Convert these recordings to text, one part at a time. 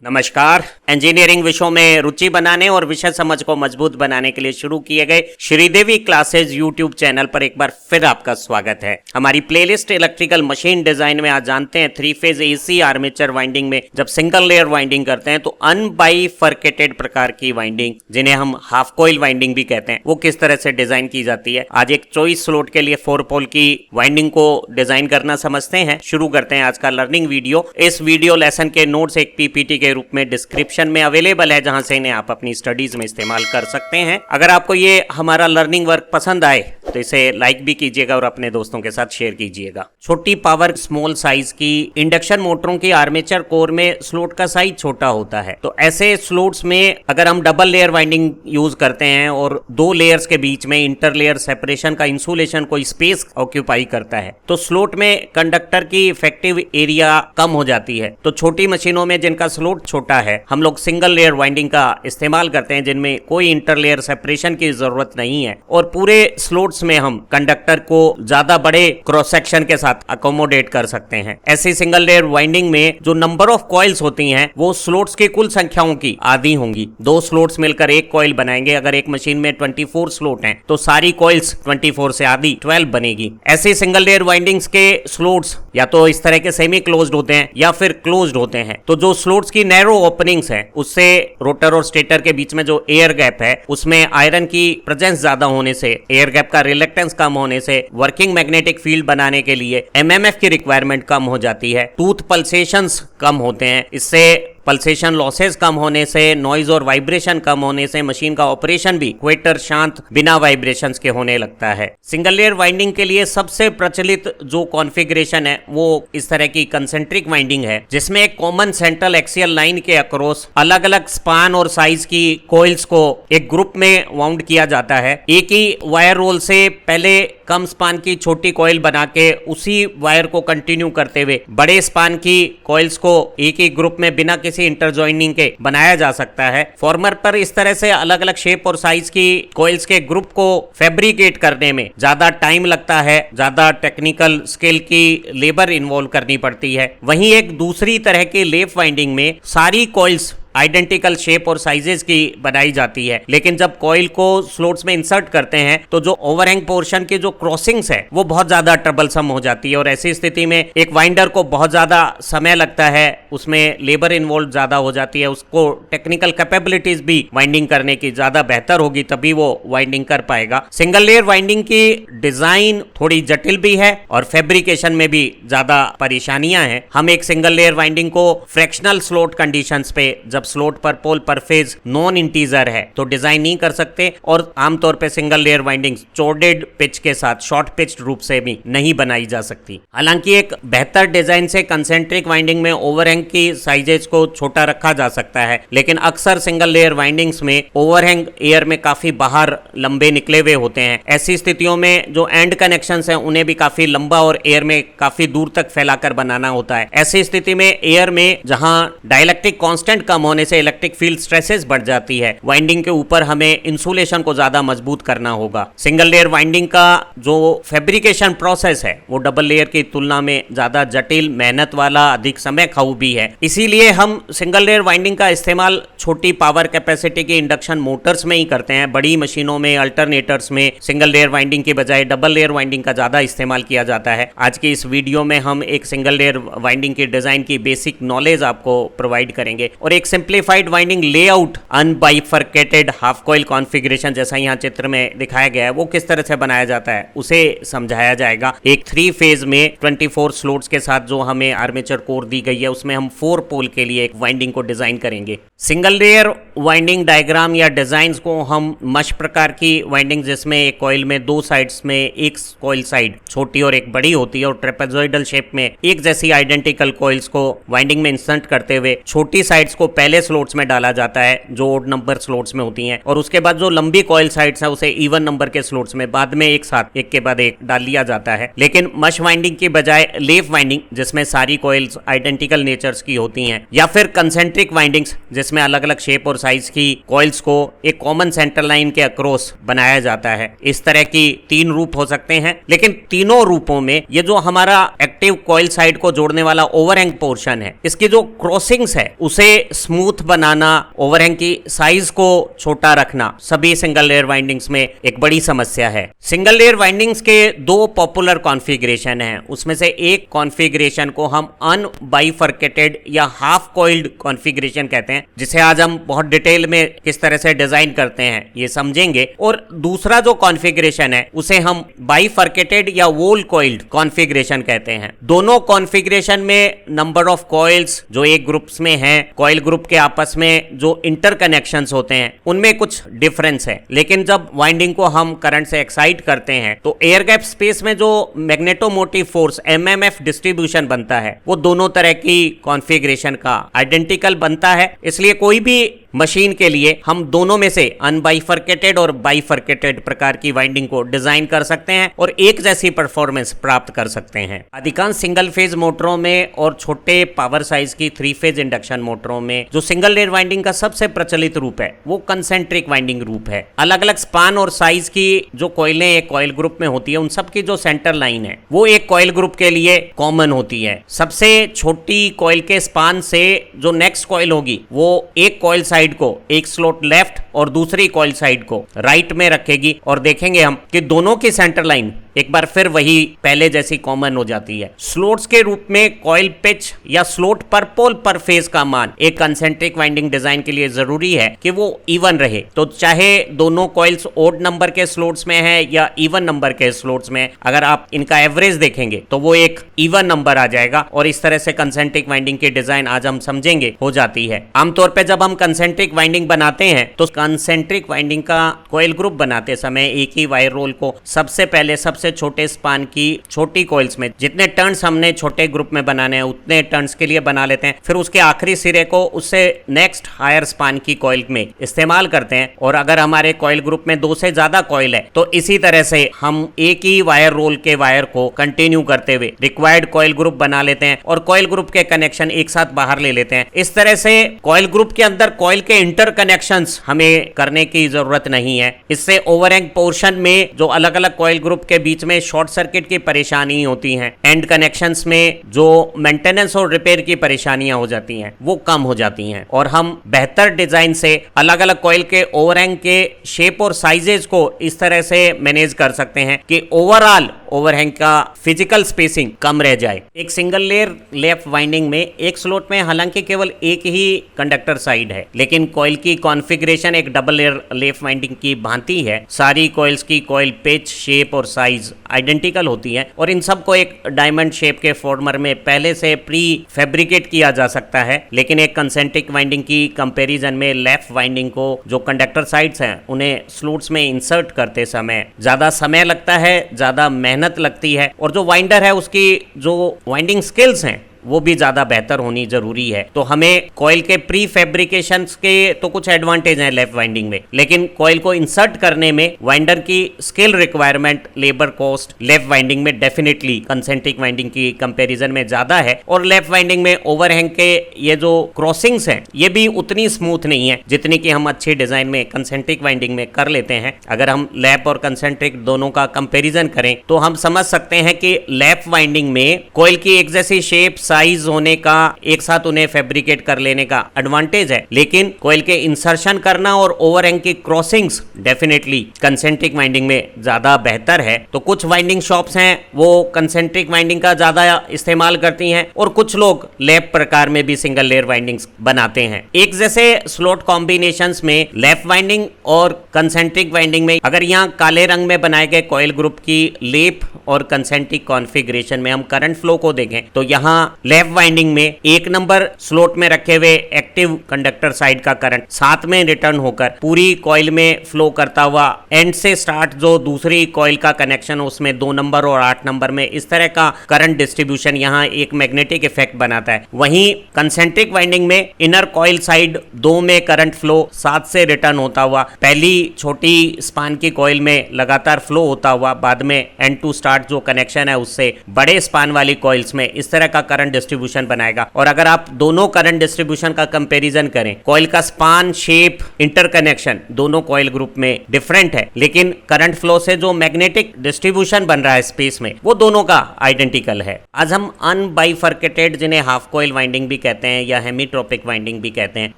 नमस्कार। इंजीनियरिंग विषयों में रुचि बनाने और विषय समझ को मजबूत बनाने के लिए शुरू किए गए श्रीदेवी क्लासेज यूट्यूब चैनल पर एक बार फिर आपका स्वागत है। हमारी प्लेलिस्ट इलेक्ट्रिकल मशीन डिजाइन में आज जानते हैं 3 फेज एसी आर्मेचर वाइंडिंग में जब सिंगल लेयर वाइंडिंग करते हैं तो अनबाइफरकेटेड प्रकार की वाइंडिंग, जिन्हें हम हाफ कोइल वाइंडिंग भी कहते हैं, वो किस तरह से डिजाइन की जाती है। आज एक चॉइस स्लॉट के लिए 4 पोल की वाइंडिंग को डिजाइन करना समझते हैं। शुरू करते हैं आज का लर्निंग वीडियो। इस वीडियो लेसन के नोट्स एक पीपीटी के रूप में डिस्क्रिप्शन में अवेलेबल है, जहां से इन्हें आप अपनी स्टडीज में इस्तेमाल कर सकते हैं। अगर आपको ये हमारा लर्निंग वर्क पसंद आए तो इसे लाइक भी कीजिएगा और अपने दोस्तों के साथ शेयर कीजिएगा। छोटी पावर स्मॉल साइज की इंडक्शन मोटरों की आर्मेचर कोर में स्लॉट का साइज छोटा होता है, तो ऐसे स्लॉट्स में अगर हम डबल लेयर वाइंडिंग यूज करते हैं और 2 लेयर्स के बीच में इंटर लेयर सेपरेशन का इंसुलेशन कोई स्पेस ऑक्यूपाई करता है तो स्लॉट में कंडक्टर की इफेक्टिव एरिया कम हो जाती है। तो छोटी मशीनों में जिनका स्लॉट छोटा है हम लोग सिंगल लेयर वाइंडिंग का इस्तेमाल करते हैं, जिनमें कोई इंटर लेयर सेपरेशन की जरूरत नहीं है और पूरे स्लॉट्स में हम कंडक्टर को ज्यादा बड़े क्रॉस सेक्शन के साथ अकोमोडेट कर सकते हैं। ऐसी सिंगल लेयर वाइंडिंग में जो नंबर ऑफ कॉइल्स होती हैं वो स्लॉट्स की कुल संख्याओं की आधी होंगी। 2 स्लॉट्स मिलकर एक कॉइल बनाएंगे। अगर एक मशीन में 24 स्लॉट हैं तो सारी कॉइल्स 24 से आधी 12 बनेगी। ऐसी सिंगल लेयर वाइंडिंग्स के स्लॉट्स या तो इस तरह के सेमी क्लोज्ड होते हैं या फिर क्लोज्ड होते हैं। तो जो स्लॉट्स की नैरो ओपनिंग्स है उससे रोटर और स्टेटर के बीच में जो एयर गैप है उसमें आयरन की प्रेजेंस ज्यादा होने से, एयर गैप का रिलेक्टेंस कम होने से वर्किंग मैग्नेटिक फील्ड बनाने के लिए एमएमएफ की रिक्वायरमेंट कम हो जाती है। टूथ पल्सेशंस कम होते हैं। इससे पल्सेशन लॉसेस कम होने से, नॉइज और वाइब्रेशन कम होने से मशीन का ऑपरेशन भी क्वेटर शांत बिना वाइब्रेशंस के होने लगता है। सिंगल लेयर वाइंडिंग के लिए सबसे प्रचलित जो कॉन्फ़िगरेशन है वो इस तरह की कंसेंट्रिक वाइंडिंग है, जिसमें एक कॉमन सेंट्रल एक्सियल लाइन के अक्रॉस अलग अलग स्पान और साइज की कॉइल्स को एक ग्रुप में वाउंड किया जाता है। एक ही वायर रोल से पहले कम स्पान की छोटी कॉइल बना के उसी वायर को कंटिन्यू करते हुए बड़े स्पान की कॉइल्स को एक ही ग्रुप में बिना किसी इंटरजॉइनिंग के बनाया जा सकता है। फॉर्मर पर इस तरह से अलग अलग शेप और साइज की कॉइल्स के ग्रुप को फैब्रिकेट करने में ज्यादा टाइम लगता है, ज्यादा टेक्निकल स्किल की लेबर इन्वॉल्व करनी पड़ती है। वहीं एक दूसरी तरह की लेफ वाइंडिंग में सारी कॉइल्स आइडेंटिकल शेप और साइजेस की बनाई जाती है, लेकिन जब कॉइल को स्लॉट्स में इंसर्ट करते हैं तो जो ओवरहैंग पोर्शन की जो क्रॉसिंग्स है वो बहुत ज्यादा ट्रबलसम हो जाती है और ऐसी स्थिति में एक वाइंडर को बहुत ज्यादा समय लगता है, उसमें लेबर इन्वॉल्व ज्यादा हो जाती है, उसको टेक्निकल कैपेबिलिटीज भी वाइंडिंग करने की ज्यादा बेहतर होगी, तभी वो वाइंडिंग कर पाएगा। सिंगल लेयर वाइंडिंग की डिजाइन थोड़ी जटिल भी है और फैब्रिकेशन में भी ज्यादा परेशानियां हैं। हम एक सिंगल लेयर वाइंडिंग को फ्रैक्शनल स्लॉट कंडीशंस पे जब स्लॉट पर पोल पर फेज नॉन इंटीजर है तो डिजाइन नहीं कर सकते और आमतौर पे सिंगल लेयर वाइंडिंग चौड़ेड पिच के साथ शॉर्ट पिच्ड रूप से भी नहीं बनाई जा सकती। हालांकि एक बेहतर डिजाइन से कंसेंट्रिक वाइंडिंग में ओवरहैंग की साइजेस को छोटा रखा जा सकता है, लेकिन अक्सर सिंगल लेयर वाइंडिंग्स में ओवरहैंग एयर में काफी बाहर लंबे निकले हुए होते हैं। ऐसी स्थितियों में जो एंड कनेक्शंस हैं उन्हें भी काफी लंबा और एयर में काफी दूर तक फैलाकर बनाना होता है। ऐसी स्थिति में एयर में जहां डाइलेक्ट्रिक कांस्टेंट कम होने से इलेक्ट्रिक फील्ड स्ट्रेसेस बढ़ जाती है, वाइंडिंग के ऊपर हमें इंसुलेशन को ज्यादा मजबूत करना होगा। सिंगल लेयर वाइंडिंग का जो फैब्रिकेशन प्रोसेस है वो डबल लेयर की तुलना में ज्यादा जटिल, मेहनत वाला, अधिक समय खाऊ भी है। इसीलिए हम सिंगल लेयर वाइंडिंग का इस्तेमाल छोटी पावर कैपेसिटी की इंडक्शन मोटर्स में ही करते हैं। बड़ी मशीनों में, अल्टरनेटर्स में सिंगल लेयर वाइंडिंग के बजाय डबल लेयर वाइंडिंग का ज्यादा इस्तेमाल किया जाता है। आज की इस वीडियो में हम एक सिंगल लेयर वाइंडिंग की डिजाइन की बेसिक नॉलेज आपको प्रोवाइड करेंगे और एक simplified winding layout unbifurcated half coil configuration जैसा यहाँ चित्र में दिखाया गया है वो किस तरह से बनाया जाता है उसे समझाया जाएगा। एक 3 फेज में 24 स्लॉट्स के साथ जो हमें आर्मेचर कोर दी गई है उसमें हम 4 पोल के लिए एक वाइंडिंग को डिजाइन करेंगे। सिंगल लेयर वाइंडिंग डायग्राम या डिजाइंस को हम मश प्रकार की वाइंडिंग, जिसमें एक कॉइल में 2 साइड्स में एक कॉइल साइड छोटी और एक बड़ी होती है और ट्रेपेजॉइडल शेप में एक जैसी आइडेंटिकल कॉइल्स को वाइंडिंग में इंसर्ट करते हुए छोटी साइड्स को पहले स्लॉट्स में डाला जाता है जो ओड नंबर स्लॉट्स में होती हैं और उसके बाद जो लंबी कॉइल साइड्स है उसे इवन नंबर के स्लॉट्स में बाद में एक साथ एक के बाद एक डाल लिया जाता है। लेकिन मश वाइंडिंग की बजाय लेफ वाइंडिंग जिसमें सारी कॉइल्स आइडेंटिकल नेचर्स की होती हैं या फिर कंसेंट्रिक वाइंडिंग्स जिसमें अलग अलग शेप और साइज की कॉइल्स को एक कॉमन सेंटर लाइन के अक्रॉस बनाया जाता है। इस तरह की 3 रूप हो सकते हैं, लेकिन तीनों रूपों में ये जो हमारा एक्टिव कॉइल साइड को जोड़ने वाला ओवरहैंग पोर्शन है इसकी जो क्रॉसिंग्स है उसे स्मूथ बनाना, ओवरहैंग की साइज को छोटा रखना, सभी सिंगल लेयर वाइंडिंग्स में एक बड़ी समस्या है। सिंगल लेयर वाइंडिंग्स के दो पॉपुलर कॉन्फ़िगरेशन हैं। उसमें से एक कॉन्फ़िगरेशन को हम अनबाइफरकेटेड या हाफ कॉइल्ड कॉन्फ़िगरेशन कहते हैं, जिसे आज हम बहुत डिटेल में किस तरह से डिजाइन करते हैं ये समझेंगे। और दूसरा जो कॉन्फ़िगरेशन है उसे हम बाइफरकेटेड या वोल कॉइल्ड कॉन्फ़िगरेशन कहते हैं। दोनों कॉन्फ़िगरेशन में नंबर ऑफ कॉइल्स जो एक ग्रुप्स में हैं, कॉइल ग्रुप के आपस में जो इंटरकनेक्शंस होते हैं उनमें कुछ डिफरेंस है। लेकिन जब वाइंडिंग को हम करंट से एक्साइट करते हैं तो एयर गैप स्पेस में जो मैग्नेटोमोटिव फोर्स एमएमएफ डिस्ट्रीब्यूशन बनता है वो दोनों तरह की कॉन्फ़िगरेशन का आइडेंटिकल बनता है। इसलिए कोई भी मशीन के लिए हम दोनों में से अनबाइफरकेटेड और बाइफरकेटेड प्रकार की वाइंडिंग को डिजाइन कर सकते हैं और एक जैसी परफॉर्मेंस प्राप्त कर सकते हैं। अधिकांश सिंगल फेज मोटरों में और छोटे पावर साइज की 3 फेज इंडक्शन मोटरों में जो सिंगल लेयर वाइंडिंग का सबसे प्रचलित रूप है वो कंसेंट्रिक वाइंडिंग रूप है। अलग अलग स्पान और साइज की जो कॉइलें एक कॉइल ग्रुप में होती है उन सब की जो सेंटर लाइन है वो एक कॉइल ग्रुप के लिए कॉमन होती है। सबसे छोटी कॉइल के स्पान से जो नेक्स्ट कॉइल होगी वो एक कॉइल साइड को एक स्लॉट लेफ्ट और दूसरी कॉइल साइड को राइट में रखेगी और देखेंगे हम कि दोनों की सेंटर लाइन एक बार फिर वही पहले जैसी कॉमन हो जाती है। स्लोट्स के रूप में कॉइल पिच या स्लोट पर पोल पर फेज का मान एक कंसेंट्रिक वाइंडिंग डिजाइन के लिए जरूरी है कि वो इवन रहे। तो चाहे दोनों कॉइल्स ओड नंबर के स्लोट्स में है या इवन नंबर के स्लोट्स में, अगर आप इनका एवरेज देखेंगे तो वो एक इवन नंबर आ जाएगा और इस तरह से कंसेंट्रिक वाइंडिंग की डिजाइन आज हम समझेंगे हो जाती है। आमतौर पर जब हम कंसेंट्रिक वाइंडिंग बनाते हैं तो कंसेंट्रिक वाइंडिंग का कॉइल ग्रुप बनाते समय एक ही वायर रोल को सबसे पहले सबसे छोटे स्पान की छोटी कॉइल्स में जितने टर्न्स हमने छोटे ग्रुप में बनाने हैं उतने टर्न्स के लिए बना लेते हैं। फिर उसके आखिरी सिरे को उससे नेक्स्ट हायर स्पान की कॉइल में इस्तेमाल करते हैं। और अगर हमारे कॉइल ग्रुप में 2 से ज्यादा कॉइल है तो इसी तरह से हम एक ही वायर रोल के वायर को कंटिन्यू करते हुए रिक्वायर्ड कॉइल ग्रुप बना लेते हैं और कॉइल ग्रुप के कनेक्शन एक साथ बाहर ले लेते हैं। इस तरह से कॉइल ग्रुप के अंदर कॉइल के इंटरकनेक्शंस हमें करने की जरूरत नहीं है। इससे ओवरहैंग पोर्शन में जो अलग अलग कॉइल ग्रुप के बीच में शॉर्ट सर्किट की परेशानी होती हैं, एंड कनेक्शंस में जो मेंटेनेंस और रिपेयर की परेशानियां हो जाती हैं वो कम हो जाती हैं और हम बेहतर डिजाइन से अलग अलग कॉइल के ओवरहैंग के शेप और साइजेस को इस तरह से मैनेज कर सकते हैं कि ओवरऑल ओवरहैंग का फिजिकल स्पेसिंग कम रह जाए। एक सिंगल लेयर लैप वाइंडिंग में एक स्लॉट में हालांकि केवल एक ही कंडक्टर साइड है, लेकिन कॉइल की कॉन्फ़िगरेशन एक डबल लेयर लैप वाइंडिंग की भांति है। सारी कॉइल्स की कॉइल पिच, शेप और साइज आइडेंटिकल होती है और इन सबको एक डायमंड शेप के फॉर्मर में पहले से प्री फैब्रिकेट किया जा सकता है। लेकिन एक कंसेंट्रिक वाइंडिंग की कंपैरिजन में लैप वाइंडिंग को जो कंडक्टर साइड्स हैं उन्हें स्लॉट्स में इंसर्ट करते समय ज्यादा समय लगता है, ज्यादा मेहनत लगती है और जो वाइंडर है उसकी जो वाइंडिंग स्किल्स हैं वो भी ज्यादा बेहतर होनी जरूरी है। तो हमें कॉइल के प्री फैब्रिकेशन के तो कुछ एडवांटेज हैं लैप वाइंडिंग में, लेकिन कॉइल को इंसर्ट करने में वाइंडर की skill requirement, labour cost lap winding में डेफिनेटली कंसेंट्रिक वाइंडिंग की कंपैरिजन में ज्यादा है। और लैप वाइंडिंग में ओवरहैंग के ये जो क्रॉसिंग्स हैं ये भी उतनी स्मूथ नहीं है जितनी कि हम अच्छी डिजाइन में कंसेंट्रिक वाइंडिंग में कर लेते हैं। अगर हम लैप और कंसेंट्रिक दोनों का कंपेरिजन करें तो हम समझ सकते हैं कि लैप वाइंडिंग में कॉइल की एक जैसी शेप, साइज होने का, एक साथ उन्हें फैब्रिकेट कर लेने का एडवांटेज है, लेकिन कॉइल के इंसर्शन करना और ओवरहैंग की क्रॉसिंग्स डेफिनेटली कंसेंट्रिक वाइंडिंग में ज्यादा बेहतर है। तो कुछ वाइंडिंग शॉप्स हैं वो कंसेंट्रिक वाइंडिंग का ज्यादा इस्तेमाल करती हैं और कुछ लोग लैप प्रकार में भी सिंगल लेयर वाइंडिंग्स बनाते हैं। एक जैसे स्लॉट कॉम्बिनेशंस में लैप वाइंडिंग और कंसेंट्रिक वाइंडिंग में अगर यहाँ काले रंग में बनाए गए कॉइल ग्रुप की लेप और कंसेंट्रिक कॉन्फ़िगरेशन में हम करंट फ्लो को देखें तो यहाँ लैप वाइंडिंग में एक नंबर स्लॉट में रखे हुए एक्टिव कंडक्टर साइड का करंट साथ में रिटर्न होकर पूरी कॉइल में फ्लो करता हुआ एंड से स्टार्ट जो दूसरी कॉइल का कनेक्शन उसमें 2 नंबर और 8 नंबर में इस तरह का करंट डिस्ट्रीब्यूशन यहाँ एक मैग्नेटिक इफेक्ट बनाता है। वहीं कंसेंट्रिक वाइंडिंग में इनर कॉइल साइड 2 में करंट फ्लो साथ से रिटर्न होता हुआ पहली छोटी स्पान की कॉइल में लगातार फ्लो होता हुआ बाद में एंड टू स्टार्ट जो कनेक्शन है उससे बड़े स्पान वाली कॉइल्स में इस तरह का करंट डिस्ट्रीब्यूशन बनाएगा। और अगर आप दोनों करंट डिस्ट्रीब्यूशन का कंपैरिजन करें, कॉइल का स्पान, शेप, इंटरकनेक्शन दोनों कॉइल ग्रुप में डिफरेंट है, लेकिन करंट फ्लो से जो मैग्नेटिक डिस्ट्रीब्यूशन बन रहा है स्पेस में, वो दोनों का आइडेंटिकल है। आज हम अनबाइफर्केटेड, जिन्हें हाफ कॉइल वाइंडिंग भी कहते हैं या हेमीट्रोपिक वाइंडिंग भी कहते हैं,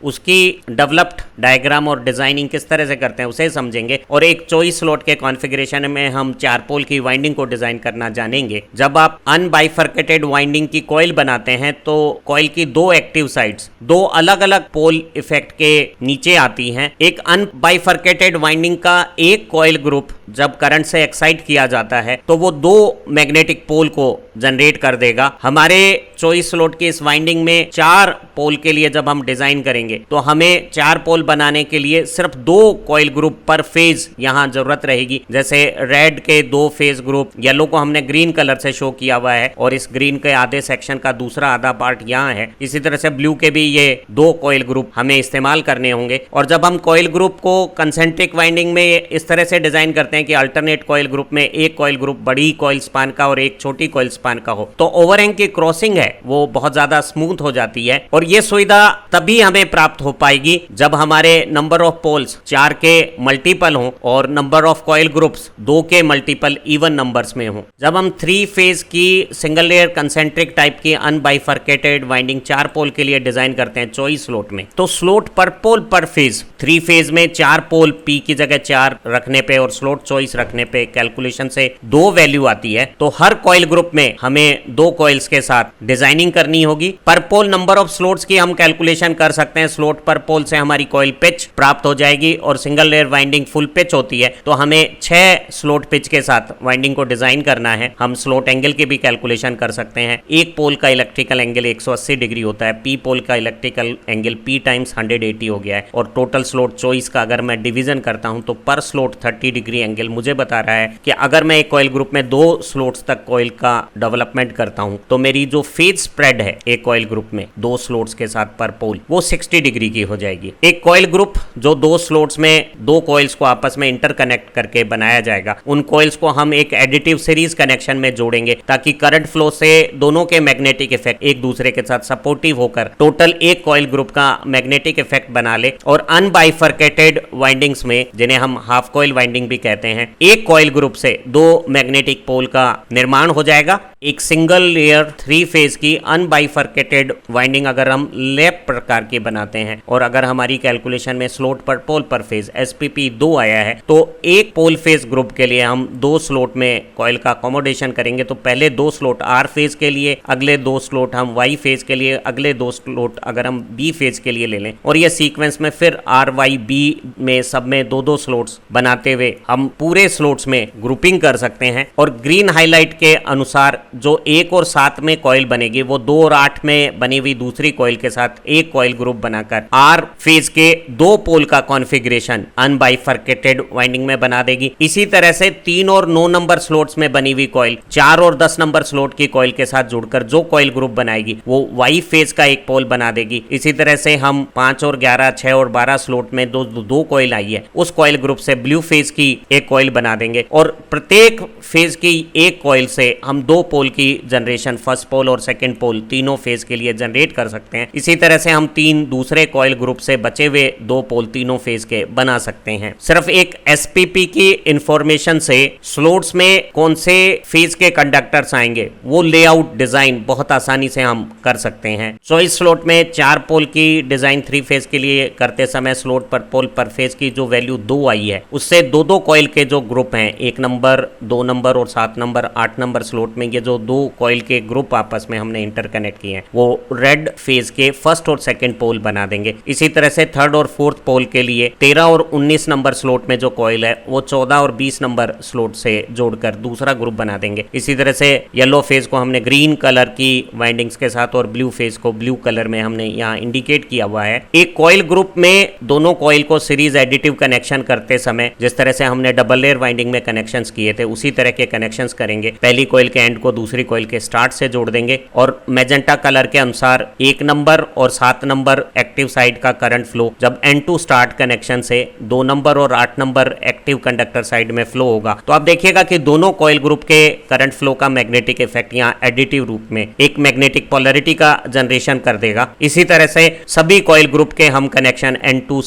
उसकी डेवलप्ड डायग्राम और डिजाइनिंग किस तरह से करते हैं उसे समझेंगे। और एक चॉइस स्लॉट के कॉन्फ़िगरेशन में हम 4 पोल की वाइंडिंग को डिजाइन करना जानेंगे। जब आप अनबाइफर्केटेड वाइंडिंग की कॉइल बनाते हैं तो कॉइल की 2 एक्टिव साइड्स 2 अलग अलग पोल इफेक्ट के नीचे आती हैं। एक अनबाइफर्केटेड वाइंडिंग का एक कॉइल ग्रुप जब करंट से एक्साइट किया जाता है तो वो 2 मैग्नेटिक पोल को जनरेट कर देगा। हमारे चॉइस स्लॉट की इस वाइंडिंग में 4 पोल के लिए जब हम डिजाइन करेंगे तो हमें 4 पोल बनाने के लिए सिर्फ 2 कॉइल ग्रुप पर फेज यहां जरूरत रहेगी। जैसे रेड के 2 फेज ग्रुप, येलो को हमने ग्रीन कलर से शो किया हुआ है और इस ग्रीन के आधे सेक्शन का दूसरा आधा पार्ट यहाँ है। इसी तरह से ब्लू के भी ये 2 कॉइल ग्रुप हमें इस्तेमाल करने होंगे। और जब हम कॉइल ग्रुप को कंसेंट्रिक वाइंडिंग में इस तरह से डिजाइन करते हैं कि अल्टरनेट कॉइल ग्रुप में एक कॉइल ग्रुप बड़ी कॉइल स्पान का और एक छोटी कॉइल स्पान का हो, तो ओवरहैंग की क्रॉसिंग है वो बहुत ज्यादा स्मूथ हो जाती है। और ये सुविधा तभी हमें प्राप्त हो पाएगी जब हमारे नंबर ऑफ पोल्स 4 के मल्टीपल हों और नंबर ऑफ कॉइल ग्रुप्स 2 के मल्टीपल इवन नंबर्स में हों। जब हम 3 फेज की सिंगल लेयर कंसेंट्रिक टाइप की अनबाइफर्केटेड वाइंडिंग 4 पोल के लिए डिजाइन करते हैं चॉइस स्लॉट में, तो स्लॉट पर पोल पर फेज 3 फेज में 4 पोल पी की जगह 4 रखने पे और स्लॉट चॉइस रखने पे कैलकुलेशन से 2 वैल्यू आती है। तो हर कॉइल ग्रुप में हमें 2 कॉइल्स के साथ डिजाइनिंग करनी होगी। पर पोल नंबर ऑफ स्लॉट्स की हम कैलकुलेशन कर सकते हैं। स्लॉट पर पोल से हमारी कॉइल पिच प्राप्त हो जाएगी और single layer winding full pitch होती है तो हमें 6 स्लॉट पिच के साथ वाइंडिंग को डिजाइन करना है। हम स्लॉट एंगल की भी कैलकुलेशन कर सकते हैं। एक पोल का इलेक्ट्रिकल एंगल 180 डिग्री होता है, पी पोल का इलेक्ट्रिकल एंगल पी टाइम्स 180 हो गया है। और टोटल स्लॉट चॉइस का अगर मैं डिवीजन करता हूं तो पर स्लॉट 30 डिग्री एंगल मुझे बता रहा है कि अगर मैं एक कॉइल ग्रुप में 2 स्लॉट्स तक कॉइल का डेवलपमेंट करता हूं तो मेरी जो फेज स्प्रेड है एक कॉइल ग्रुप में 2 स्लॉट्स के साथ पर पोल वो 60 डिग्री की हो जाएगी। एक कॉइल ग्रुप जो 2 स्लॉट्स में 2 कॉइल्स को आपस में इंटरकनेक्ट करके बनाया जाएगा, उन कॉइल्स को हम एक एडिटिव सीरीज कनेक्शन में जोड़ेंगे ताकि करंट फ्लो से दोनों के मैग्नेटिक इफेक्ट एक दूसरे के साथ सपोर्टिव होकर टोटल एक कॉइल ग्रुप का मैग्नेटिक इफेक्ट बना ले। और अनबाइफर्केटेड वाइंडिंग्स में, जिन्हें हम हाफ कॉइल वाइंडिंग भी कहते हैं, एक कॉइल ग्रुप से 2 मैग्नेटिक पोल का निर्माण हो जाएगा। एक सिंगल लेयर 3 फेज की अनबाइफर्केटेड वाइंडिंग अगर हम लैप प्रकार की बनाते हैं और अगर हमारी कैलकुलेशन में स्लॉट पर पोल पर फेज SPP 2 आया है तो एक पोल फेज ग्रुप के लिए हम 2 स्लॉट में कॉइल का अकोमोडेशन करेंगे। तो पहले 2 स्लॉट R फेज के लिए, अगले 2 स्लॉट हम Y फेज के लिए, अगले 2 स्लॉट अगर हम B फेज के लिए ले लें और ये सीक्वेंस में फिर RYB में सब में 2-2 स्लॉट्स बनाते हुए हम पूरे स्लॉट्स में ग्रुपिंग कर सकते हैं। और ग्रीन हाईलाइट के अनुसार जो 1 और 7 में कॉइल बनेगी वो 2 और 8 में बनी हुई दूसरी कॉइल के साथ एक कॉइल ग्रुप बनाकर R फेज के 2 पोल का कॉन्फ़िगरेशन अनबाइफर्केटेड वाइंडिंग में बना देगी। इसी तरह से 3 और 9 नंबर स्लॉट्स में बनी हुई कॉइल 4 और 10 नंबर स्लॉट की कॉइल के साथ जुड़कर जो कॉइल ग्रुप बनाएगी वो Y फेज का एक पोल बना देगी। इसी तरह से हम 5 और 11, 6 और 12 स्लॉट में दो कॉइल आई है, उस कॉइल ग्रुप से ब्लू फेज की एक कॉइल बना देंगे और प्रत्येक फेज की एक कॉइल से हम 2 पोल की जनरेशन, फर्स्ट पोल और सेकंड पोल तीनों फेज के लिए जनरेट कर सकते हैं। इसी तरह से हम 3 दूसरे कॉइल ग्रुप से बचे हुए 2 पोल तीनों फेज के बना सकते हैं। सिर्फ एक SPP की इंफॉर्मेशन से स्लॉट्स में कौन से फेज के कंडक्टर्स आएंगे वो लेआउट डिजाइन बहुत आसानी से हम कर सकते हैं। चॉइस स्लॉट में 4 पोल की डिजाइन 3 फेज के लिए करते समय स्लॉट पर पोल पर फेज की जो वैल्यू 2 आई है उससे 2-2 कॉइल के जो ग्रुप हैं, 1 नंबर, 2 नंबर और 7 नंबर, 8 नंबर स्लॉट में ये जो 2 कॉइल के ग्रुप आपस में हमने इंटरकनेक्ट किए हैं वो रेड फेज के फर्स्ट और सेकंड पोल बना देंगे। इसी तरह से 3rd और 4th पोल के लिए 13 और 19 नंबर स्लॉट में जो कॉइल है वो 14 और 20 नंबर स्लॉट से जोड़कर दूसरा ग्रुप बना देंगे। इसी तरह से येलो फेज को हमने ग्रीन कलर की वाइंडिंग्स के साथ और ब्लू फेज को ब्लू कलर में हमने यहाँ इंडिकेट किया हुआ है। एक कॉइल ग्रुप में दोनों कॉइल को सीरीज एडिटिव कनेक्शन करते समय जिस तरह से हमने डबल लेयर वाइंडिंग में कनेक्शंस किए थे उसी तरह के कनेक्शंस करेंगे। पहली कॉइल के एंड को दूसरी कॉइल के स्टार्ट से जोड़ देंगे और मैजेंटा कलर के अनुसार 1 नंबर और 7 नंबर एक्टिव साइड का करंट फ्लो जब N2 स्टार्ट कनेक्शन से 2 नंबर और 8 नंबर एक्टिव कंडक्टर साइड में फ्लो होगा तो आप देखिएगा कि दोनों कॉइल ग्रुप के करंट फ्लो का मैग्नेटिक इफेक्ट यहाँ एडिटिव रूप में एक मैग्नेटिक पोलैरिटी का जनरेशन कर देगा। इसी तरह से सभी कॉइल ग्रुप के हम कनेक्शन N2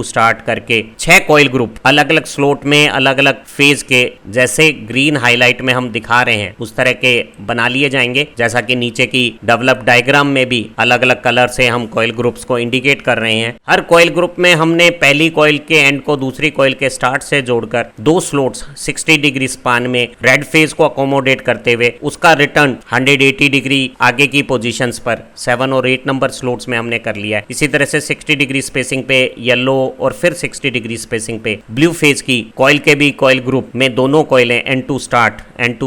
स्टार्ट करके 6 कॉइल ग्रुप अलग अलग स्लॉट में अलग अलग फेज के जैसे ग्रीन हाईलाइट में हम दिखा रहे हैं उस तरह के बना लिए जाएंगे, जैसा कि नीचे की डेवलप डायग्राम में भी अलग अलग कलर से हम कॉइल ग्रुप्स को इंडिकेट कर रहे हैं। हर कॉइल ग्रुप में हमने पहली कॉइल के एंड को दूसरी कॉइल के स्टार्ट से जोड़कर 2 स्लॉट्स 60 डिग्री स्पान में रेड फेज को अकोमोडेट करते हुए उसका रिटर्न 180 डिग्री आगे की पोजीशंस पर 7 और 8 नंबर स्लॉट्स में हमने कर लिया है। इसी तरह से 60 डिग्री स्पेसिंग पे येलो और फिर 60 डिग्री स्पेसिंग पे ब्लू फेज की कॉइल के भी कॉइल ग्रुप में दोनों कॉइलें N2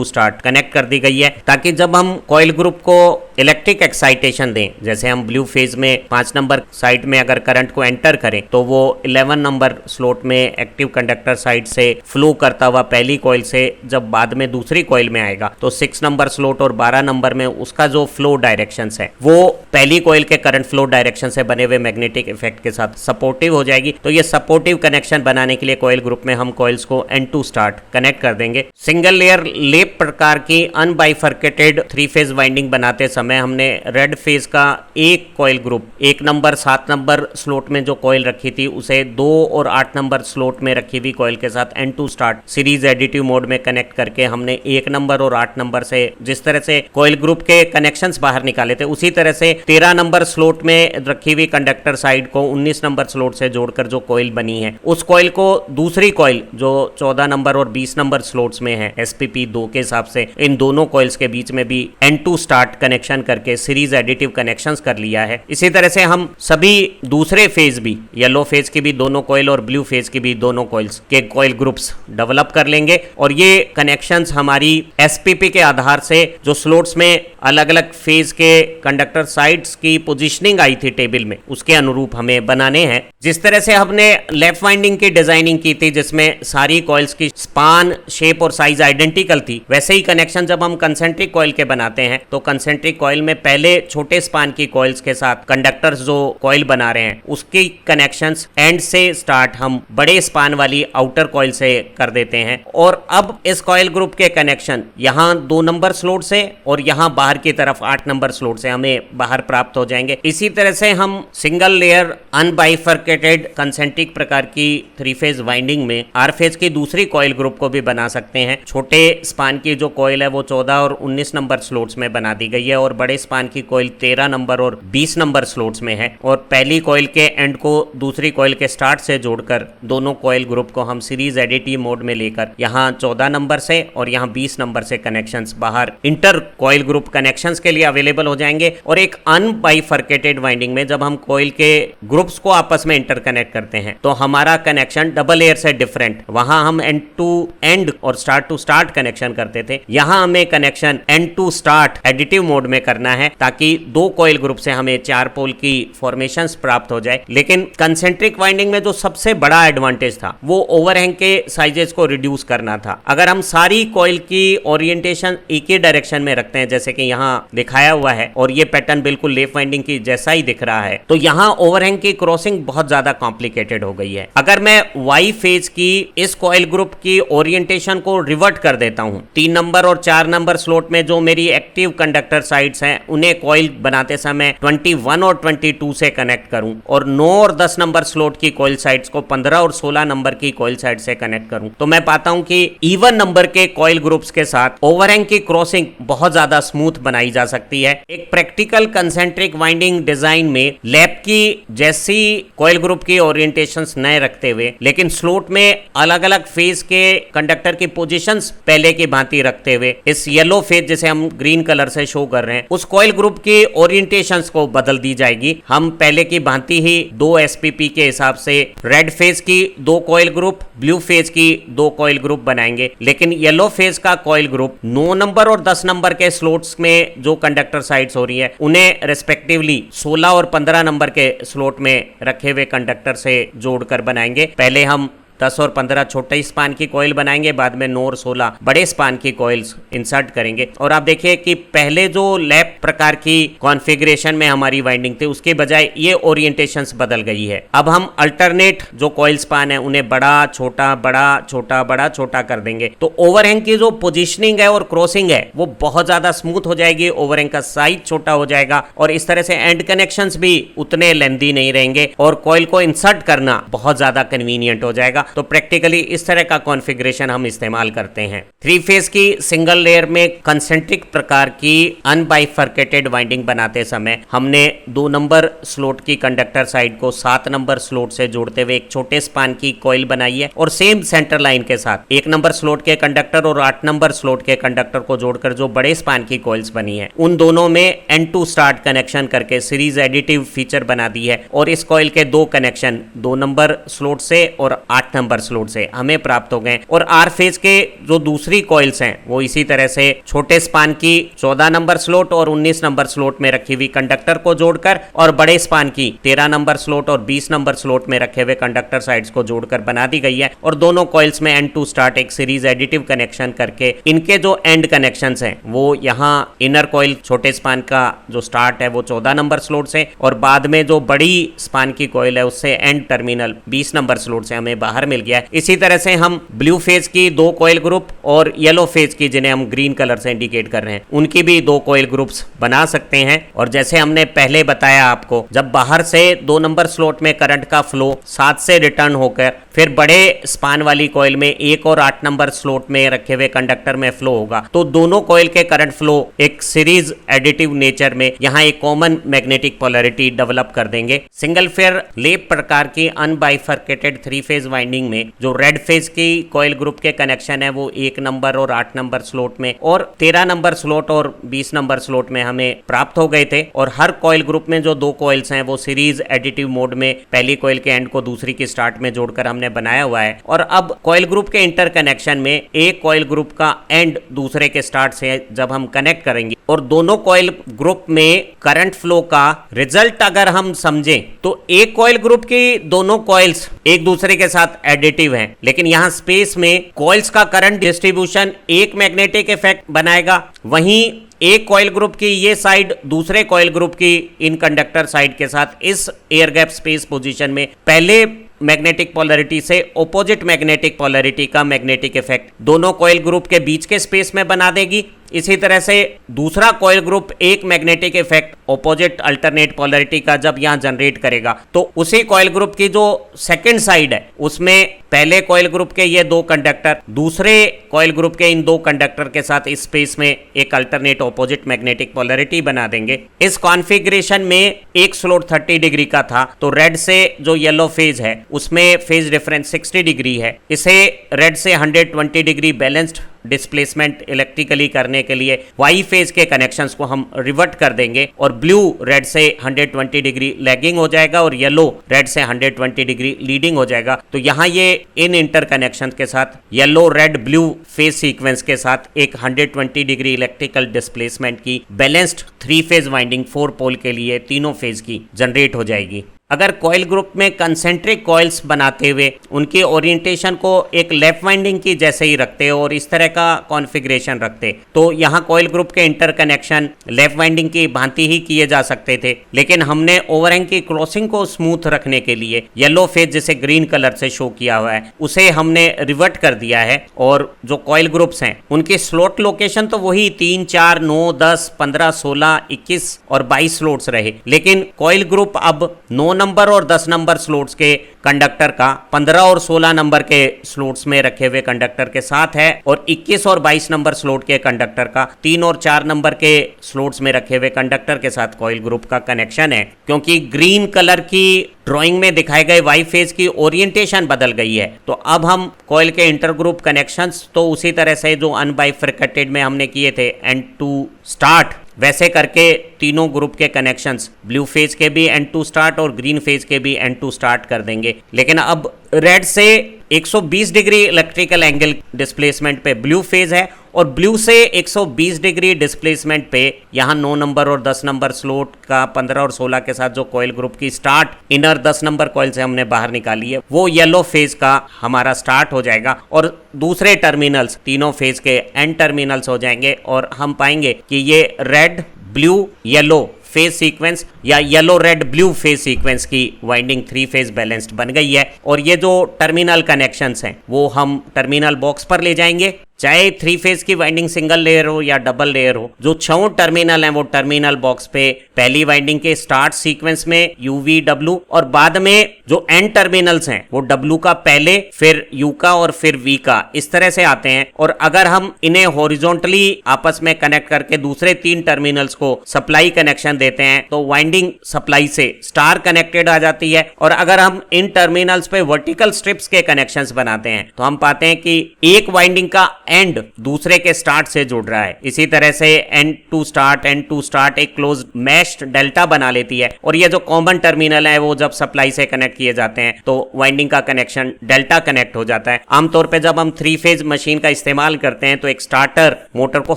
स्टार्ट कनेक्ट कर दी गई है ताकि जब हम कॉइल ग्रुप को इलेक्ट्रिक एक्साइटेशन दें, जैसे हम ब्लू फेज में 5 नंबर साइड में अगर करंट को एंटर करें तो वो 11 नंबर स्लॉट में एक्टिव कंडक्टर साइड से फ्लो करता हुआ पहली कॉइल से जब बाद में दूसरी कॉइल में आएगा तो 6 नंबर स्लॉट और 12 नंबर में उसका जो फ्लो डायरेक्शन है वो पहली कॉइल के करंट फ्लो डायरेक्शन से बने हुए मैग्नेटिक इफेक्ट के साथ सपोर्टिव हो जाएगी। तो ये सपोर्टिव कनेक्शन बनाने के लिए कॉइल ग्रुप में हम कॉइल्स को N2 स्टार्ट कनेक्ट कर देंगे। सिंगल लेयर लेप प्रकार की अनबाइफर्केटेड 3 फेज वाइंडिंग बनाते समय हमने रेड फेज का एक coil group 1 number 7 number slot में जो कॉइल रखी थी उसे 2 और 8 नंबर स्लॉट में रखी हुई कॉइल के साथ N2 start series additive mode में कनेक्ट करके हमने 1 नंबर और 8 नंबर से जिस तरह से कॉइल ग्रुप के कनेक्शंस बाहर निकाले थे उसी तरह से 13 नंबर स्लॉट में रखी हुई कंडक्टर साइड को 19 नंबर स्लॉट से जोड़कर जो कॉइल बनी है उस कॉइल को दूसरी कॉइल जो 14 नंबर और 20 नंबर स्लॉट्स में है SPP 2 के हिसाब से इन दोनों कॉइल्स के बीच में भी N2 स्टार्ट कनेक्शन करके सीरीज एडिटिव कनेक्शंस कर लिया है। इसी तरह से हम सभी दूसरे फेज भी येलो फेज की भी दोनों कॉइल और ब्लू फेज की भी दोनों कॉइल्स के कॉइल ग्रुप्स डेवलप कर लेंगे और ये कनेक्शंस हमारी SPP के आधार से जो स्लॉट्स में अलग अलग फेज के कंडक्टर साइड्स की पोजीशनिंग आई थी टेबल में उसके अनुरूप हमें बनाने हैं। जिस तरह से हमने लेफ्ट वाइंडिंग की डिजाइनिंग की थी जिसमें सारी कॉइल्स की स्पान शेप और साइज आइडेंटिकल थी, वैसे ही कनेक्शन जब हम कंसेंट्रिक कॉइल के बनाते हैं तो कंसेंट्रिक कॉइल में पहले छोटे स्पान की कॉइल्स के साथ कंडक्टर्स जो कॉइल बना रहे हैं उसकी कनेक्शंस एंड से स्टार्ट हम बड़े स्पान वाली आउटर कॉइल से कर देते हैं और अब इस कॉइल ग्रुप के कनेक्शन यहाँ 2 नंबर स्लॉट से और यहाँ बाहर की तरफ 8 नंबर स्लॉट से हमें बाहर प्राप्त हो जाएंगे। इसी तरह से हम सिंगल लेयर अनबाइफर्केटेड कंसेंट्रिक प्रकार की 3 फेज वाइंडिंग में आर फेज की दूसरी कॉइल ग्रुप को भी बना सकते हैं। छोटे स्पान की जो कॉइल है वो 14 और 19 नंबर स्लॉट्स में बना दी गई है और बड़े स्पान की कॉइल 13 नंबर और 20 नंबर स्लॉट्स में है और पहली कॉइल के एंड को दूसरी कॉइल के स्टार्ट से जोड़कर दोनों कॉइल ग्रुप को हम सीरीज एडिटिव मोड में लेकर यहाँ 14 नंबर से और यहाँ 20 नंबर से कनेक्शंस बाहर इंटर कॉइल ग्रुप कनेक्शंस के लिए अवेलेबल हो जाएंगे। और एक अनबाइफर्केटेड वाइंडिंग में जब हम कॉइल के ग्रुप्स को आपस में इंटरकनेक्ट करते हैं तो हमारा कनेक्शन डबल लेयर से डिफरेंट, वहां हम एंड टू एंड और स्टार्ट टू स्टार्ट कनेक्शन करते थे, यहाँ हमें connection end to start additive mode में करना है ताकि 2 कॉइल ग्रुप से हमें 4 पोल की फॉर्मेशंस प्राप्त हो जाए। लेकिन कंसेंट्रिक वाइंडिंग में जो सबसे बड़ा एडवांटेज था वो ओवरहैंग के साइजेस को रिड्यूस करना था। अगर हम सारी कॉइल की ओरिएंटेशन एक ही डायरेक्शन में रखते हैं जैसे कि यहाँ दिखाया हुआ है और ये पैटर्न बिल्कुल लेफ्ट वाइंडिंग की जैसा ही दिख रहा है तो यहाँ ओवरहैंग की क्रॉसिंग बहुत ज्यादा कॉम्प्लिकेटेड हो गई है। अगर मैं वाई फेज की इस कॉइल ग्रुप की ओरिएंटेशन को रिवर्ट कर देता हूँ, 3 नंबर और 4 नंबर स्लॉट में जो मेरी एक्टिव कंडक्टर साइड्स हैं उन्हें कॉइल बनाते समय 21 और 22 से कनेक्ट करूं और 9 और 10 नंबर स्लॉट की कॉइल साइड्स को 15 और 16 नंबर की कॉइल साइड से कनेक्ट करूं तो मैं पाता हूं कि इवन नंबर के कॉइल ग्रुप्स के साथ ओवरहैंग की क्रॉसिंग बहुत ज्यादा स्मूथ बनाई जा सकती है। एक प्रैक्टिकल कंसेंट्रिक वाइंडिंग डिजाइन में लैप की जैसी कॉइल ग्रुप की ओरिएंटेशंस नए रखते हुए लेकिन स्लॉट में अलग अलग फेज के कंडक्टर की पोजीशंस पहले की भांति रखते हुए इस येलो फेज जिसे हम ग्रीन कलर से शो कर रहे हैं उस कॉइल ग्रुप की ओरिएंटेशंस को बदल दी जाएगी। हम पहले की भांति ही 2 SPP के हिसाब से रेड फेज की 2 कॉइल ग्रुप, ब्लू फेज की 2 कॉइल ग्रुप बनाएंगे लेकिन येलो फेज का कॉइल ग्रुप 9 नंबर और 10 नंबर के स्लॉट्स में जो कंडक्टर साइड्स हो रही है उन्हें रेस्पेक्टिवली 16 और 15 नंबर के स्लॉट में रखे हुए कंडक्टर से जोड़कर बनाएंगे। पहले हम 10 और 15 छोटे स्पान की कॉइल बनाएंगे, बाद में 9 और 16 बड़े स्पान की कॉइल्स इंसर्ट करेंगे। और आप देखिए कि पहले जो लैप प्रकार की कॉन्फ़िगरेशन में हमारी वाइंडिंग थी उसके बजाय ये ओरिएंटेशंस बदल गई है। अब हम अल्टरनेट जो कॉइल स्पान है उन्हें बड़ा छोटा बड़ा छोटा कर देंगे, तो ओवरहैंग की जो पोजीशनिंग है और क्रॉसिंग है वो बहुत ज्यादा स्मूथ हो जाएगी, ओवरहैंग का साइज छोटा हो जाएगा और इस तरह से एंड कनेक्शंस भी उतने लेंथी नहीं रहेंगे और कॉइल को इंसर्ट करना बहुत ज्यादा कन्वीनियंट हो जाएगा। तो प्रैक्टिकली इस तरह का कॉन्फ़िगरेशन हम इस्तेमाल करते हैं। 3 फेज की सिंगल लेयर में कंसेंट्रिक प्रकार की अनबाइफर्केटेड वाइंडिंग बनाते समय हमने 2 नंबर स्लॉट की कंडक्टर साइड को 7 नंबर स्लॉट से जोड़ते हुए एक छोटे स्पान की कॉइल बनाई है और सेम सेंटर लाइन के साथ 1 नंबर स्लॉट के कंडक्टर और 8 नंबर स्लॉट के कंडक्टर को जोड़कर जो बड़े स्पान की कॉइल्स बनी है उन दोनों में एंड टू स्टार्ट कनेक्शन करके सीरीज एडिटिव फीचर बना दी है और इस कॉइल के 2 कनेक्शन 2 नंबर स्लॉट से और 8 नंबर स्लॉट से हमें प्राप्त हो गए। और आर फेज के जो दूसरी कॉइल्स हैं वो इसी तरह से छोटे स्पान की 14 नंबर स्लॉट और 19 नंबर स्लॉट में रखी हुई कंडक्टर को जोड़कर और बड़े स्पान की 13 नंबर स्लॉट और 20 नंबर स्लॉट में रखे हुए कंडक्टर साइड्स को जोड़कर बना दी गई है। और दोनों कॉइल्स में एंड टू स्टार्ट एक सीरीज एडिटिव कनेक्शन करके इनके जो एंड कनेक्शंस हैं वो यहाँ इनर कॉइल छोटे स्पान का जो स्टार्ट है वो 14 नंबर स्लॉट से और बाद में जो बड़ी स्पान की कॉइल है उससे एंड टर्मिनल 20 नंबर स्लॉट से हमें बाहर मिल गया है। इसी तरह से हम ब्लू फेज की 2 कॉइल ग्रुप और येलो फेज की जिन्हें हम ग्रीन कलर से इंडिकेट कर रहे हैं उनकी भी 2 कॉइल ग्रुप्स बना सकते हैं। और जैसे हमने पहले बताया आपको, जब बाहर से 2 नंबर स्लॉट में करंट का फ्लो 7 से रिटर्न होकर फिर बड़े स्पान वाली कॉइल में 1 और 8 नंबर स्लॉट में रखे हुए कंडक्टर में फ्लो होगा तो दोनों कॉइल के करंट फ्लो एक सीरीज एडिटिव नेचर में यहाँ एक कॉमन मैग्नेटिक पोलैरिटी डेवलप कर देंगे। सिंगल फेयर लेप प्रकार की अनबाइफर्केटेड 3 फेज वाइंडिंग में जो रेड फेज की कॉइल ग्रुप के कनेक्शन है वो 1 नंबर और 8 नंबर स्लॉट में और 13 नंबर स्लॉट और 20 नंबर स्लॉट में हमें प्राप्त हो गए थे। और हर कॉइल ग्रुप में जो 2 कॉइल्स हैं वो सीरीज एडिटिव मोड में पहली कॉइल के एंड को दूसरी की स्टार्ट में जोड़कर हमने बनाया हुआ है। और अब कॉइल ग्रुप के इंटरकनेक्शन में एक कॉइल ग्रुप का एंड दूसरे के स्टार्ट से जब हम कनेक्ट करेंगे और दोनों कॉइल ग्रुप में करंट फ्लो का रिजल्ट अगर हम समझें तो एक कॉइल ग्रुप की दोनों कॉइल्स एक दूसरे के साथ एडिटिव हैं, लेकिन यहां स्पेस में कॉइल्स का करंट डिस्ट्रीब्यूशन एक मैग्नेटिक इफेक्ट बनाएगा, वहीं एक कॉइल ग्रुप की ये साइड दूसरे कॉइल ग्रुप की इन कंडक्टर साइड के साथ इस एयर गैप स्पेस पोजीशन में पहले मैग्नेटिक पोलैरिटी से ऑपोजिट मैग्नेटिक पोलैरिटी का मैग्नेटिक इफेक्ट दोनों कॉइल ग्रुप के बीच के स्पेस में बना देगी। इसी तरह से दूसरा कॉइल ग्रुप एक magnetic effect opposite alternate polarity का जब यहां जनरेट करेगा तो उसी कॉइल ग्रुप की जो सेकंड साइड है उसमें पहले कॉइल ग्रुप के ये 2 कंडक्टर दूसरे कॉइल ग्रुप के इन 2 कंडक्टर के साथ इस स्पेस में एक अल्टरनेट ऑपोजिट मैग्नेटिक पोलैरिटी बना देंगे। इस कॉन्फ़िगरेशन में एक स्लॉट 30 डिग्री का था तो रेड से जो येलो फेज है उसमें फेज डिफरेंस 60 डिग्री है। इसे रेड से 120 डिग्री बैलेंस्ड डिस्प्लेसमेंट इलेक्ट्रिकली करने के लिए वाई फेज के कनेक्शंस को हम रिवर्ट कर देंगे और ब्लू रेड से 120 डिग्री लैगिंग हो जाएगा और येलो रेड से 120 डिग्री लीडिंग हो जाएगा। तो यहाँ ये इन इंटरकनेक्शन के साथ yellow red blue phase sequence के साथ एक 120 डिग्री इलेक्ट्रिकल डिस्प्लेसमेंट की बैलेंस्ड 3 फेज वाइंडिंग 4 पोल के लिए तीनों फेज की जनरेट हो जाएगी। अगर कॉइल ग्रुप में कंसेंट्रिक कॉइल्स बनाते हुए उनकी ओरिएंटेशन को एक लेफ्ट वाइंडिंग की जैसे ही रखते और इस तरह का कॉन्फ़िगरेशन रखते तो यहाँ कॉइल ग्रुप के इंटरकनेक्शन लेफ्ट वाइंडिंग की भांति ही किए जा सकते थे, लेकिन हमने ओवरहैंग की क्रॉसिंग को स्मूथ रखने के लिए येलो फेज जिसे ग्रीन कलर से शो किया हुआ है उसे हमने रिवर्ट कर दिया है और जो कॉइल ग्रुप्स हैं उनके स्लॉट लोकेशन तो वही 3, 4, 9, 10, 15, 16, 21 और 22 स्लॉट्स रहे, लेकिन कॉइल ग्रुप अब 9 नंबर और 10 नंबर स्लॉट्स के कंडक्टर का 15 और 16 नंबर के स्लॉट्स में रखे हुए कंडक्टर के साथ है और 21 और 22 नंबर स्लॉट के कंडक्टर का 3 और 4 नंबर के स्लॉट्स में रखे हुए कंडक्टर के साथ कॉइल ग्रुप का कनेक्शन है। क्योंकि ग्रीन कलर की ड्राइंग में दिखाए गए वाई फेज की ओरिएंटेशन बदल गई है तो अब हम कॉइल के इंटर ग्रुप कनेक्शंस तो उसी तरह से जो अनबाइफर्केटेड में हमने किए थे एंड टू स्टार्ट वैसे करके तीनों ग्रुप के कनेक्शंस ब्लू फेज के भी एंड टू स्टार्ट और ग्रीन फेज के भी एंड टू स्टार्ट कर देंगे। लेकिन अब रेड से 120 डिग्री इलेक्ट्रिकल एंगल डिस्प्लेसमेंट पे ब्लू फेज है और ब्लू से 120 डिग्री डिस्प्लेसमेंट पे यहाँ 9 नंबर और 10 नंबर स्लॉट का 15 और 16 के साथ जो कॉइल ग्रुप की स्टार्ट इनर 10 नंबर कॉइल से हमने बाहर निकाली है, वो येलो फेज का हमारा स्टार्ट हो जाएगा और दूसरे टर्मिनल्स तीनों फेज के एंड टर्मिनल्स हो जाएंगे और हम पाएंगे कि ये red blue yellow phase sequence या yellow red blue phase sequence की वाइंडिंग 3 फेज बैलेंस्ड बन गई है। और ये जो टर्मिनल कनेक्शंस हैं वो हम टर्मिनल बॉक्स पर ले जाएंगे, चाहे 3 फेज की वाइंडिंग सिंगल लेयर हो या डबल लेयर हो। जो 6 टर्मिनल हैं वो टर्मिनल बॉक्स पे पहली वाइंडिंग के स्टार्ट सीक्वेंस में UV और बाद में जो एंड टर्मिनल्स हैं वो W का पहले, फिर U का और फिर V का, इस तरह से आते हैं। और अगर हम इन्हें हॉरिजॉन्टली आपस में कनेक्ट करके दूसरे 3 टर्मिनल्स को सप्लाई कनेक्शन देते हैं तो वाइंडिंग सप्लाई से स्टार कनेक्टेड आ जाती है। और अगर हम इन टर्मिनल्स पे वर्टिकल स्ट्रिप्स के कनेक्शंस बनाते हैं तो हम पाते हैं कि एक वाइंडिंग का एंड दूसरे के स्टार्ट से जुड़ रहा है। इसी तरह से एंड टू स्टार्ट एक क्लोज मैश्ड डेल्टा बना लेती है। और ये जो कॉमन टर्मिनल है वो जब सप्लाई से कनेक्ट किए जाते हैं तो वाइंडिंग का कनेक्शन डेल्टा कनेक्ट हो जाता है। आमतौर पे जब हम 3 फेज मशीन का इस्तेमाल करते हैं तो एक स्टार्टर मोटर को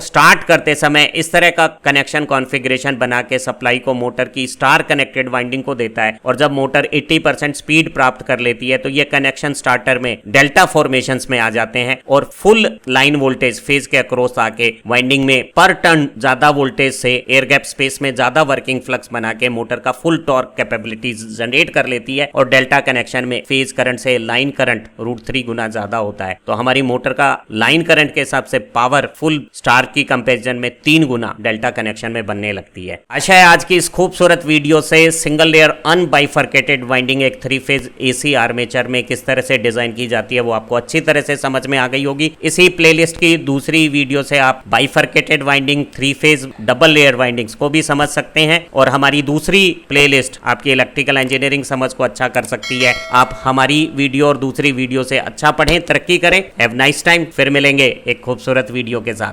स्टार्ट करते समय इस तरह का कनेक्शन कॉन्फ़िगरेशन बना के सप्लाई को मोटर की स्टार कनेक्टेड वाइंडिंग को देता है। और जब मोटर 80% स्पीड प्राप्त कर लेती है तो ये कनेक्शन स्टार्टर में डेल्टा फॉर्मेशंस में आ जाते हैं और फुल लाइन वोल्टेज फेज के अक्रॉस आके वाइंडिंग में पर टर्न ज्यादा वोल्टेज से एयर गैप स्पेस में ज्यादा वर्किंग फ्लक्स बना के मोटर का फुल टॉर्क कैपेबिलिटीज जनरेट कर लेती है। और डेल्टा कनेक्शन में फेज करंट से लाइन करंट √3 गुना ज्यादा होता है। तो हमारी मोटर का लाइन करंट के हिसाब से पावर फुल स्टार की कंपैरिजन में 3 गुना डेल्टा कनेक्शन में बनने लगती है। आशा है आज की इस खूबसूरत वीडियो से सिंगल लेयर अनबाइफरकेटेड वाइंडिंग एक 3 फेज AC आर्मेचर में किस तरह से डिजाइन की जाती है वो आपको अच्छी तरह से समझ में आ गई होगी। इसी प्लेलिस्ट की दूसरी वीडियो से आप bifurcated winding 3 phase double layer windings को भी समझ सकते हैं। और हमारी दूसरी प्लेलिस्ट आपकी इलेक्ट्रिकल इंजीनियरिंग समझ को अच्छा कर सकती है। आप हमारी वीडियो और दूसरी वीडियो से अच्छा पढ़ें, तरक्की करें। Have nice time. फिर मिलेंगे एक खूबसूरत वीडियो के साथ।